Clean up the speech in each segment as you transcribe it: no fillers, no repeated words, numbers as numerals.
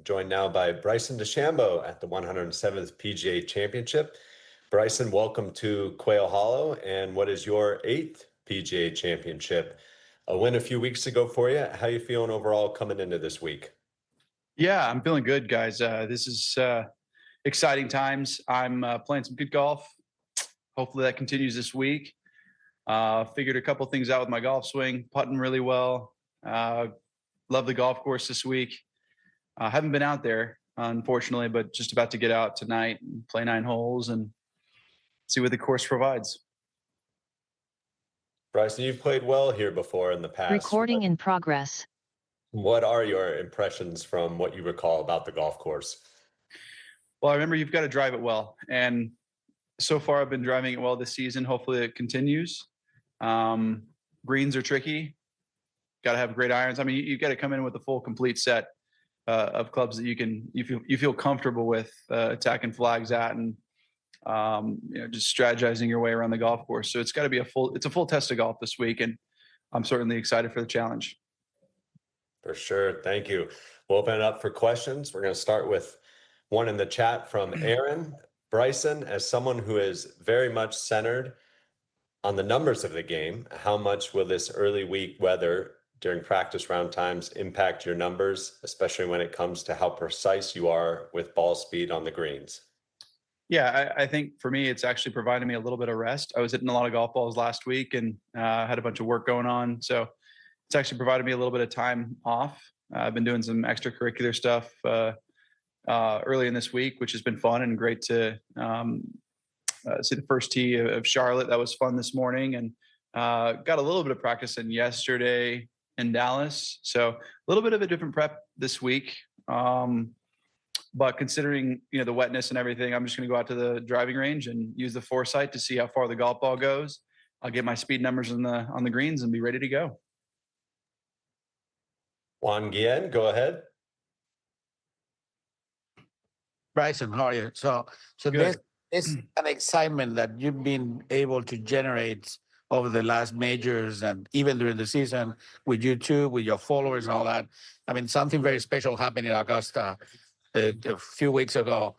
joined now by Bryson DeChambeau at the 107th PGA Championship. Bryson, welcome to Quail Hollow, and what is your 8th PGA Championship? A win a few weeks ago for you. How you feeling overall coming into this week? Yeah, I'm feeling good, guys. This is exciting times. I'm playing some good golf. Hopefully that continues this week. Figured a couple things out with my golf swing, putting really well. Love the golf course this week. Haven't been out there, unfortunately, but just about to get out tonight and play 9 holes and see what the course provides. Bryson, you've played well here before in the past. Recording in progress. What are your impressions from what you recall about the golf course? Well, I remember you've got to drive it well. And so far I've been driving it well this season. Hopefully it continues. Greens are tricky. Got to have great irons. I mean, you got to come in with a full, complete set of clubs that you feel comfortable with attacking flags at, and just strategizing your way around the golf course. So it's got to be a full test of golf this week, and I'm certainly excited for the challenge. For sure. Thank you. We'll open it up for questions. We're going to start with one in the chat from Aaron. Bryson, as someone who is very much centered on the numbers of the game, how much will this early week weather during practice round times impact your numbers, especially when it comes to how precise you are with ball speed on the greens? Yeah, I think for me, it's actually provided me a little bit of rest. I was hitting a lot of golf balls last week and had a bunch of work going on. So it's actually provided me a little bit of time off. I've been doing some extracurricular stuff early in this week, which has been fun and great to see the first tee of Charlotte. That was fun this morning, and got a little bit of practice in yesterday in Dallas. So a little bit of a different prep this week. But considering, the wetness and everything, I'm just going to go out to the driving range and use the foresight to see how far the golf ball goes. I'll get my speed numbers on the greens and be ready to go. Juan Guillen, go ahead. Bryson, how are you? So Good. this an excitement that you've been able to generate over the last majors and even during the season with YouTube, with your followers and all that. I mean, something very special happened in Augusta a few weeks ago.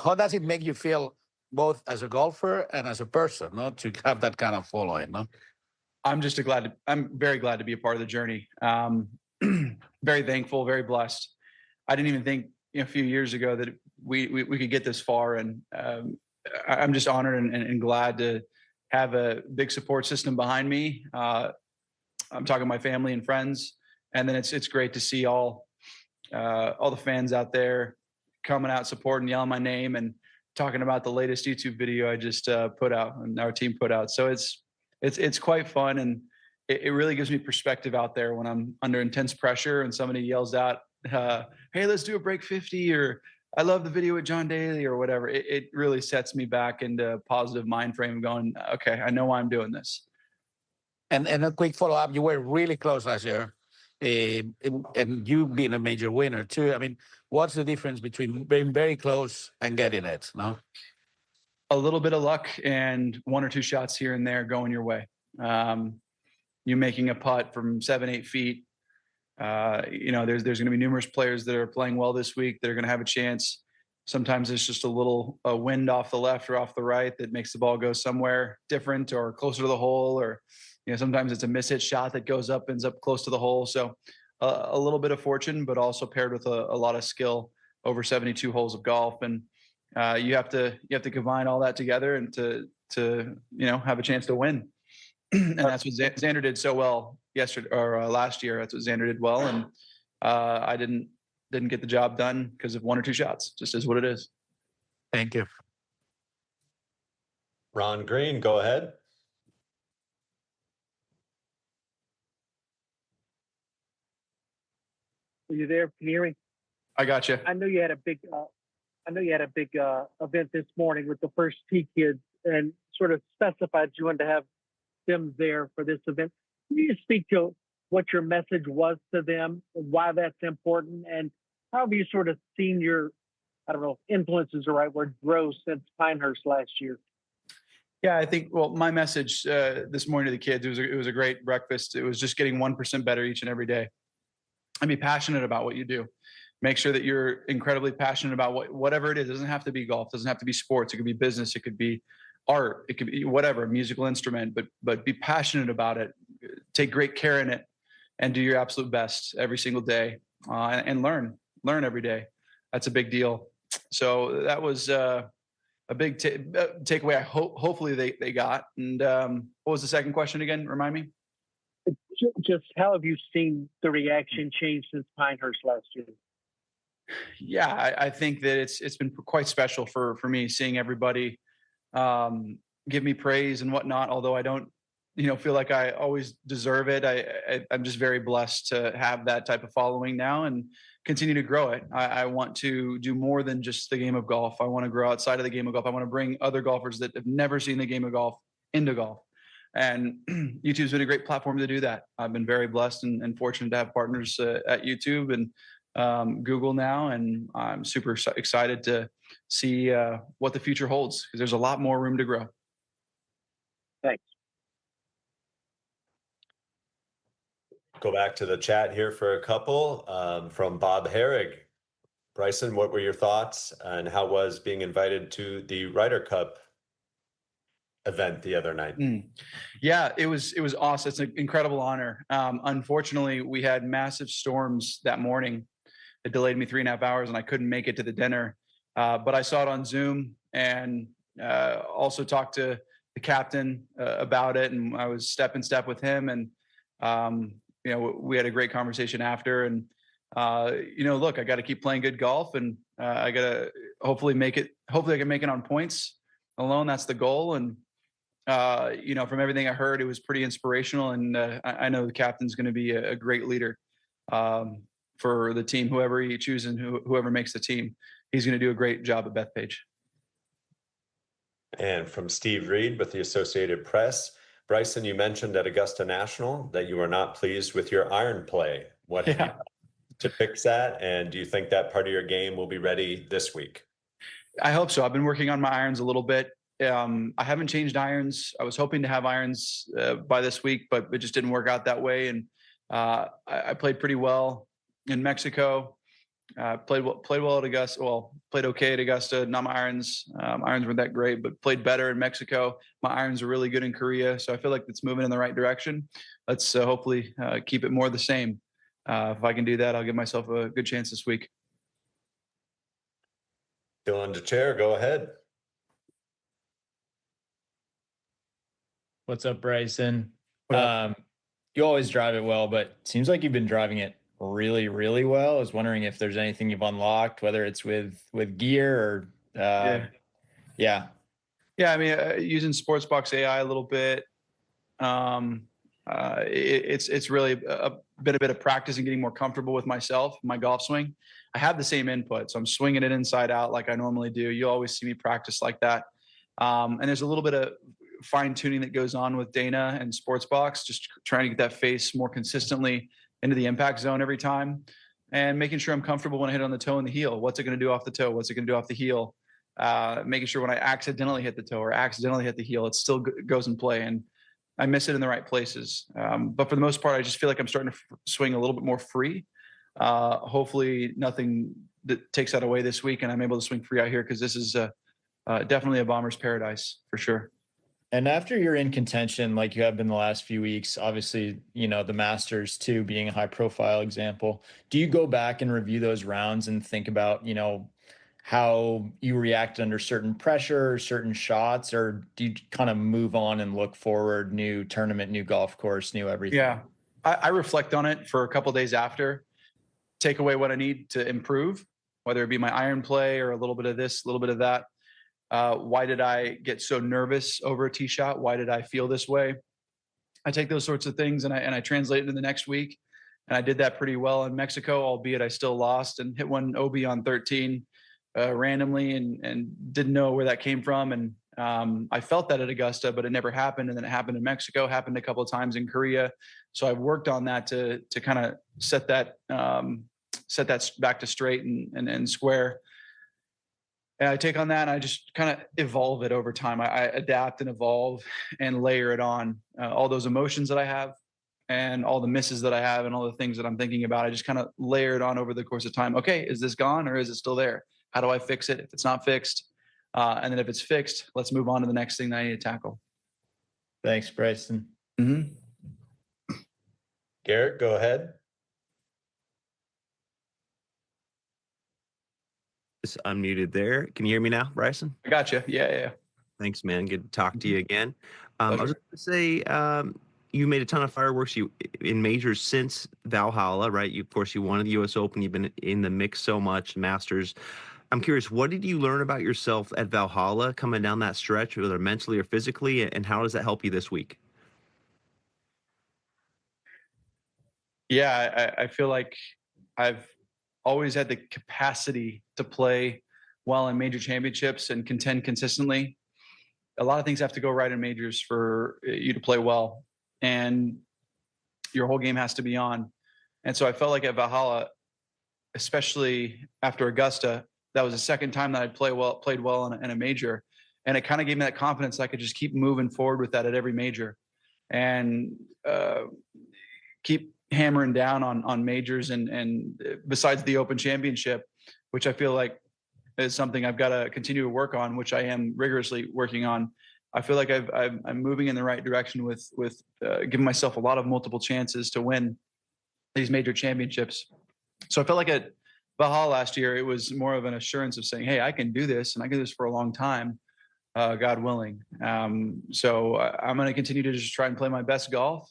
How does it make you feel, both as a golfer and as a person, to have that kind of following? No? I'm very glad to be a part of the journey. Very thankful, very blessed. I didn't even think a few years ago that we could get this far, and I'm just honored and glad to have a big support system behind me. I'm talking my family and friends, and then it's great to see all the fans out there coming out, supporting, yelling my name, and talking about the latest YouTube video I just put out and our team put out. So it's quite fun, and it really gives me perspective out there when I'm under intense pressure and somebody yells out, hey, let's do a break 50, or I love the video with John Daly, or whatever. It really sets me back into a positive mind frame going, okay, I know why I'm doing this. And a quick follow-up, you were really close last year, and you being a major winner too. I mean, what's the difference between being very close and getting it? No, a little bit of luck and 1 or 2 shots here and there going your way. You making a putt from 7-8 feet. There's going to be numerous players that are playing well this week that are going to have a chance. Sometimes it's just a little wind off the left or off the right that makes the ball go somewhere different or closer to the hole, or sometimes it's a miss hit shot that ends up close to the hole. So a little bit of fortune, but also paired with a lot of skill over 72 holes of golf, and you have to combine all that together and to have a chance to win. And that's what Xander did so well yesterday or last year. That's what Xander did well, and I didn't get the job done because of 1 or 2 shots. Just is what it is. Thank you. Ron Green, go ahead. Are you there? Can you hear me? I got you. I know you had a big event this morning with the first tee kids, and sort of specified you wanted to have them there for this event. Can you speak to what your message was to them, why that's important, and how have you sort of seen your, influence is the right word, grow since Pinehurst last year? Yeah, I think, my message this morning to the kids, it was a great breakfast. It was just getting 1% better each and every day. And be passionate about what you do. make sure that you're incredibly passionate about whatever it is. It doesn't have to be golf, it doesn't have to be sports, it could be business, it could be art, it could be whatever, musical instrument, but be passionate about it, take great care in it, and do your absolute best every single day, and learn every day. That's a big deal. So that was a big takeaway. Hopefully they got. And what was the second question again? Remind me. Just how have you seen the reaction change since Pinehurst last year? Yeah, I think that it's been quite special for me seeing everybody give me praise and whatnot. Although I don't, feel like I always deserve it. I'm just very blessed to have that type of following now and continue to grow it. I want to do more than just the game of golf. I want to grow outside of the game of golf. I want to bring other golfers that have never seen the game of golf into golf. And YouTube's been a great platform to do that. I've been very blessed and fortunate to have partners at YouTube and Google now. And I'm super excited to see what the future holds, because there's a lot more room to grow. Thanks. Go back to the chat here for a couple from Bob Herrig. Bryson, what were your thoughts, and how was being invited to the Ryder Cup event the other night? Yeah, it was awesome. It's an incredible honor. Unfortunately, we had massive storms that morning. It delayed me 3.5 hours, and I couldn't make it to the dinner. But I saw it on Zoom, and also talked to the captain about it, and I was step in step with him, and we had a great conversation after. And look, I got to keep playing good golf, and I got to hopefully make it. Hopefully, I can make it on points alone. That's the goal. And from everything I heard, it was pretty inspirational, and I know the captain's going to be a great leader for the team. Whoever he chooses and whoever makes the team, he's going to do a great job at Bethpage. And from Steve Reed with the Associated Press, Bryson, you mentioned at Augusta National that you were not pleased with your iron play. What have you done to fix that? And do you think that part of your game will be ready this week? I hope so. I've been working on my irons a little bit. I haven't changed irons. I was hoping to have irons by this week, but it just didn't work out that way. And I played pretty well in Mexico. Played well at Augusta. Well, played okay at Augusta. Not my irons. Irons weren't that great, but played better in Mexico. My irons are really good in Korea, so I feel like it's moving in the right direction. Let's hopefully keep it more the same. If I can do that, I'll give myself a good chance this week. Dylan DeChambeau, go ahead. What's up, Bryson? What You always drive it well, but it seems like you've been driving it really, really well. I was wondering if there's anything you've unlocked, whether it's with gear or yeah. I mean, using Sportsbox AI a little bit. It's really a bit of practice and getting more comfortable with myself, my golf swing. I have the same input, so I'm swinging it inside out like I normally do. You always see me practice like that. And there's a little bit of fine tuning that goes on with Dana and Sportsbox, just trying to get that face more consistently into the impact zone every time, and making sure I'm comfortable when I hit on the toe and the heel. What's it going to do off the toe? What's it going to do off the heel? Making sure when I accidentally hit the toe or accidentally hit the heel, it still goes in play, and I miss it in the right places. But for the most part, I just feel like I'm starting to swing a little bit more free. Hopefully nothing that takes that away this week, and I'm able to swing free out here, because this is definitely a bomber's paradise for sure. And after you're in contention, like you have been the last few weeks, obviously, the Masters too being a high profile example, do you go back and review those rounds and think about, how you react under certain pressure, certain shots, or do you kind of move on and look forward, new tournament, new golf course, new everything? Yeah, I reflect on it for a couple of days after, take away what I need to improve, whether it be my iron play or a little bit of this, a little bit of that. Why did I get so nervous over a tee shot? Why did I feel this way? I take those sorts of things and I translate it into the next week. And I did that pretty well in Mexico, albeit I still lost and hit one OB on 13 randomly and didn't know where that came from. And I felt that at Augusta, but it never happened. And then it happened in Mexico, happened a couple of times in Korea. So I've worked on that to kind of set that back to straight and square. And I take on that and I just kind of evolve it over time. I adapt and evolve and layer it on. All those emotions that I have, and all the misses that I have and all the things that I'm thinking about, I just kind of layer it on over the course of time. Okay, is this gone or is it still there? How do I fix it if it's not fixed? And then if it's fixed, let's move on to the next thing that I need to tackle. Thanks, Bryson. Mm-hmm. Garrett, go ahead. Just unmuted there. Can you hear me now, Bryson? I got you. Yeah. Thanks, man. Good to talk to you again. I was Pleasure. going to say, you made a ton of fireworks in majors since Valhalla, right? Of course, you won the U.S. Open. You've been in the mix so much, Masters. I'm curious, what did you learn about yourself at Valhalla coming down that stretch, whether mentally or physically, and how does that help you this week? Yeah, I feel like I've always had the capacity to play well in major championships and contend consistently. A lot of things have to go right in majors for you to play well, and your whole game has to be on. And so I felt like at Valhalla, especially after Augusta, that was the second time that I'd played well in a major, and it kind of gave me that confidence I could just keep moving forward with that at every major, and keep hammering down on majors and besides the Open Championship, which I feel like is something I've got to continue to work on, which I am rigorously working on. I feel like I'm moving in the right direction with giving myself a lot of multiple chances to win these major championships. So I felt like at Valhalla last year, it was more of an assurance of saying, hey, I can do this, and I can do this for a long time, God willing. So I'm going to continue to just try and play my best golf.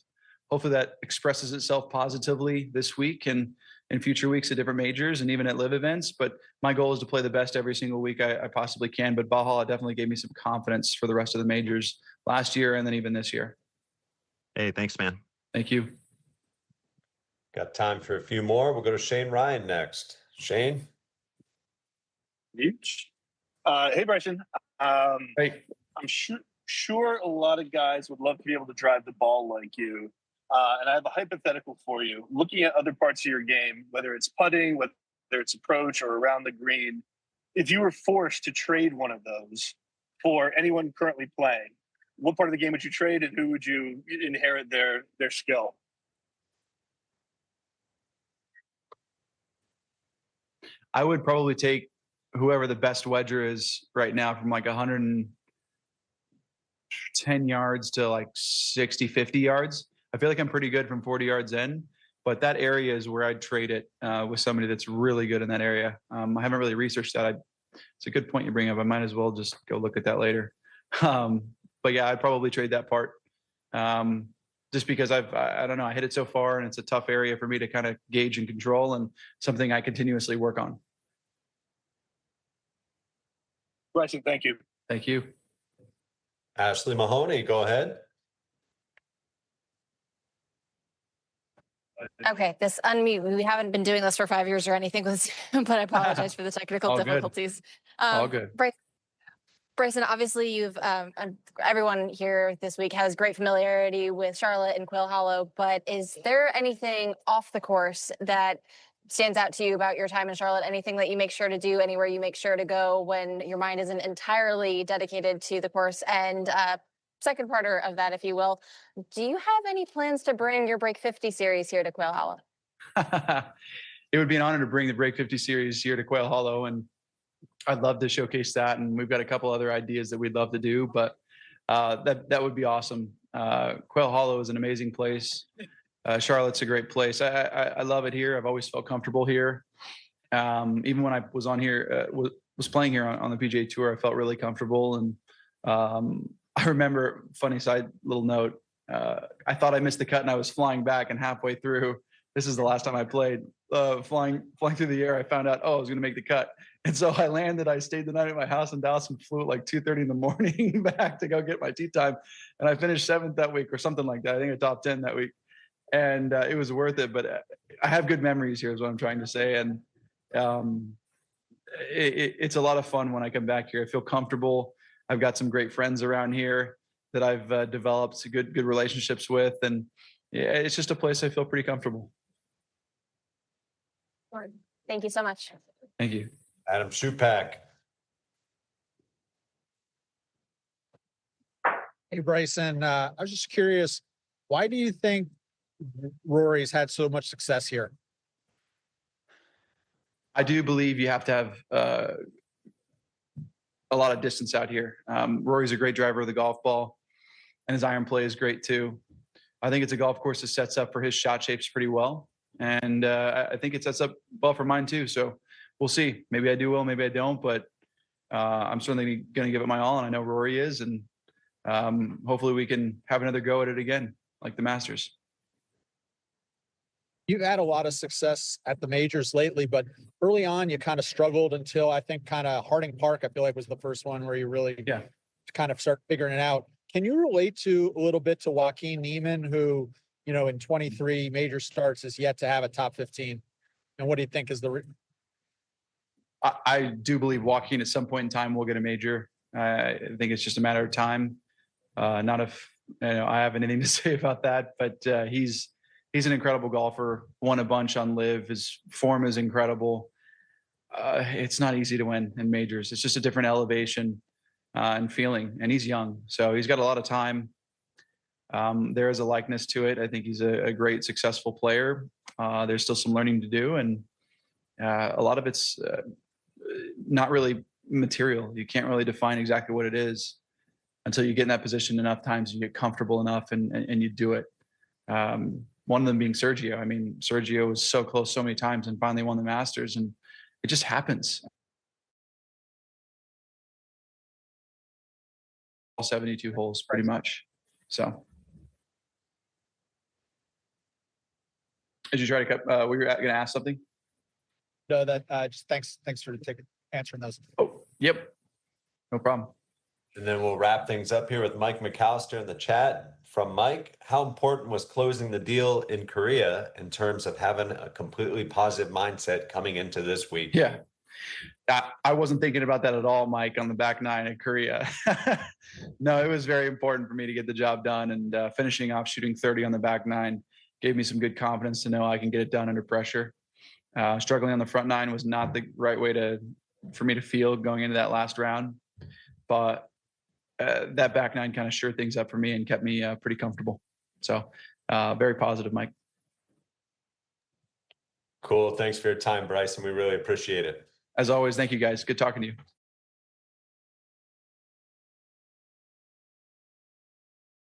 Hopefully that expresses itself positively this week and in future weeks at different majors and even at live events. But my goal is to play the best every single week I possibly can. But Valhalla definitely gave me some confidence for the rest of the majors last year and then even this year. Hey, thanks, man. Thank you. Got time for a few more. We'll go to Shane Ryan next. Shane? Hey, Bryson. Hey. I'm sure a lot of guys would love to be able to drive the ball like you. And I have a hypothetical for you. Looking at other parts of your game, whether it's putting, whether it's approach or around the green, if you were forced to trade one of those for anyone currently playing, what part of the game would you trade and who would you inherit their skill? I would probably take whoever the best wedger is right now from like 110 yards to like 60, 50 yards. I feel like I'm pretty good from 40 yards in, but that area is where I'd trade it with somebody that's really good in that area. I haven't really researched that. It's a good point you bring up. I might as well just go look at that later. But yeah, I'd probably trade that part. Just because I don't know, I hit it so far and it's a tough area for me to kind of gauge and control and something I continuously work on. Bryson, thank you. Thank you. Ashley Mahoney, go ahead. Okay, this unmute. We haven't been doing this for 5 years or anything, but I apologize for the technical All good. difficulties. All good. Bryson, obviously you've everyone here this week has great familiarity with Charlotte and Quail Hollow, but is there anything off the course that stands out to you about your time in Charlotte? Anything that you make sure to do, anywhere you make sure to go when your mind isn't entirely dedicated to the course? And second parter of that, if you will, do you have any plans to bring your Break 50 series here to Quail Hollow? It would be an honor to bring the Break 50 series here to Quail Hollow, and I'd love to showcase that. And we've got a couple other ideas that we'd love to do, but that would be awesome. Quail Hollow is an amazing place. Charlotte's a great place. I love it here. I've always felt comfortable here. Even when I was on here, was playing here on the PGA Tour, I felt really comfortable. And I remember, funny side little note, I thought I missed the cut and I was flying back, and halfway through, this is the last time I played, flying through the air, I found out, I was going to make the cut. And so I landed, I stayed the night at my house in Dallas and flew at like 2:30 in the morning back to go get my tee time. And I finished 7th that week or something like that. I think I topped 10 that week. And it was worth it, but I have good memories here is what I'm trying to say. And it's a lot of fun when I come back here. I feel comfortable. I've got some great friends around here that I've developed good relationships with. And yeah, it's just a place I feel pretty comfortable. Thank you so much. Thank you. Adam Shupak. Hey, Bryson, I was just curious, why do you think Rory's had so much success here? I do believe you have to have a lot of distance out here. Rory's a great driver of the golf ball, and his iron play is great too. I think it's a golf course that sets up for his shot shapes pretty well, and I think it sets up well for mine too. So we'll see. Maybe I do well, maybe I don't, but I'm certainly going to give it my all, and I know Rory is, and hopefully we can have another go at it again, like the Masters. You've had a lot of success at the majors lately, but early on you kind of struggled until I think kind of Harding Park, I feel like was the first one where you really kind of start figuring it out. Can you relate to a little bit to Joaquin Niemann, who, you know, in 23 major starts is yet to have a top 15? And what do you think is the I do believe Joaquin at some point in time will get a major. I think it's just a matter of time. Not if I have anything to say about that, but he's an incredible golfer. Won a bunch on live. His form is incredible. It's not easy to win in majors. It's just a different elevation and feeling. And he's young, so he's got a lot of time. There is a likeness to it. I think he's a great, successful player. There's still some learning to do, and a lot of it's not really material. You can't really define exactly what it is until you get in that position enough times, you get comfortable enough, and you do it. One of them being Sergio. I mean, Sergio was so close so many times and finally won the Masters, and it just happens. All 72 holes, pretty much. So, did you try to cut? Were you going to ask something? No, that just thanks for answering those. Oh, yep, no problem. And then we'll wrap things up here with Mike McAllister in the chat. From Mike, how important was closing the deal in Korea in terms of having a completely positive mindset coming into this week? Yeah, I wasn't thinking about that at all, Mike, on the back nine in Korea. No, it was very important for me to get the job done, and finishing off shooting 30 on the back nine gave me some good confidence to know I can get it done under pressure. Struggling on the front nine was not the right way for me to feel going into that last round, but that back nine kind of shored things up for me and kept me pretty comfortable. So very positive, Mike. Cool. Thanks for your time, Bryson. We really appreciate it. As always, thank you guys. Good talking to you.